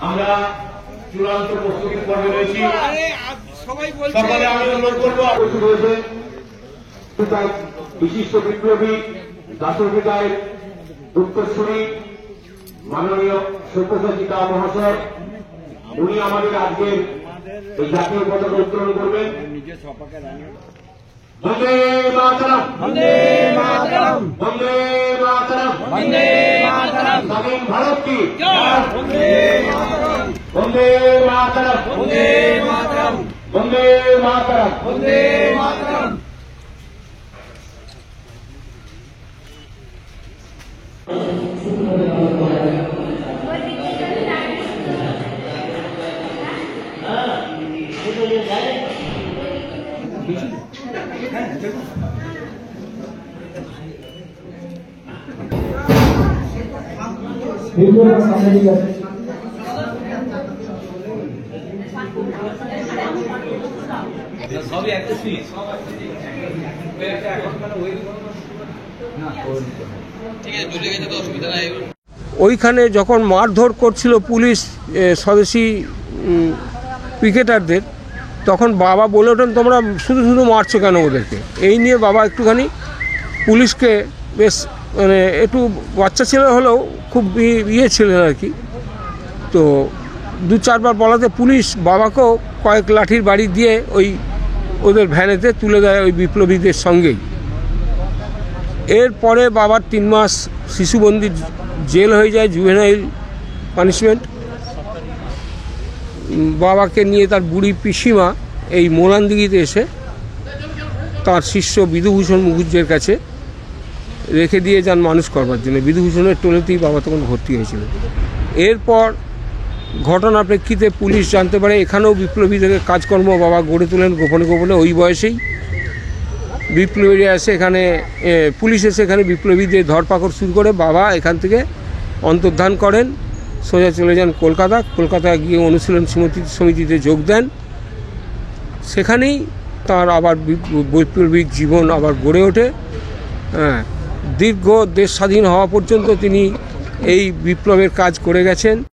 আমরা চূড়ান্ত প্রস্তুতির পর্বে রয়েছি। সকালে আমি অনুরোধ করবো বিশিষ্ট বিপ্লবী জাতীয় বিধায়ক উত্তরসূরি মাননীয় সব্যসাচী দা মহাশয়, উনি আমাদের আজকের এই জাতীয় পতাকা উত্তোলন করবেন। বন্দে মাতরম, বন্দে মাতরম, বন্দে মাতরম, বন্দে মাতরম, স্বাধীন ভারত কি জয়, বন্দে মাতরম, বন্দে মাতরম, বন্দে মাতরম, বন্দে মাতরম, বন্দে মাতরম। ওইখানে যখন মারধর করছিল পুলিশ স্বদেশী ক্রিকেটারদের, তখন বাবা বলে ওঠেন তোমরা শুধু শুধু মারছো কেন ওদেরকে। এই নিয়ে বাবা একটুখানি পুলিশকে বেশ মানে একটু বাচ্চা ছেলে হলেও খুব ইয়ে ছিলেন আর কি। তো দু চারবার বলাতে পুলিশ বাবাকেও কয়েক লাঠির বাড়ি দিয়ে ওদের ভ্যানেতে তুলে দেয় ওই বিপ্লবীদের সঙ্গেই। এরপরে বাবার 3 মাস শিশুবন্দি জেল হয়ে যায়, জুভেনাইল পানিশমেন্ট। বাবাকে নিয়ে তার বুড়ি পিসিমা এই মোলানদিঘিতে এসে তার শিষ্য বিধুভূষণ মুখুজ্জের কাছে রেখে দিয়ে যান মানুষ করবার জন্য। বিধুভূষণের টোলেতেই বাবা তখন ভর্তি হয়েছিল। এরপর ঘটনার প্রেক্ষিতে পুলিশ জানতে পারে এখানেও বিপ্লবীদের কাজকর্ম বাবা গড়ে তোলেন গোপনে গোপনে। ওই বয়সেই বিপ্লবীরা এসে এখানে পুলিশ এসে এখানে বিপ্লবীদের ধরপাকড় শুরু করে। বাবা এখান থেকে অন্তর্ধান করেন, সোজা চলে যান কলকাতায় গিয়ে অনুশীলন সমিতিতে যোগ দেন। সেখানেই তার আবার বৈপ্লবিক জীবন আবার গড়ে ওঠে। দীর্ঘ দেশ স্বাধীন হওয়া পর্যন্ত তিনি এই বিপ্লবের কাজ করে গেছেন।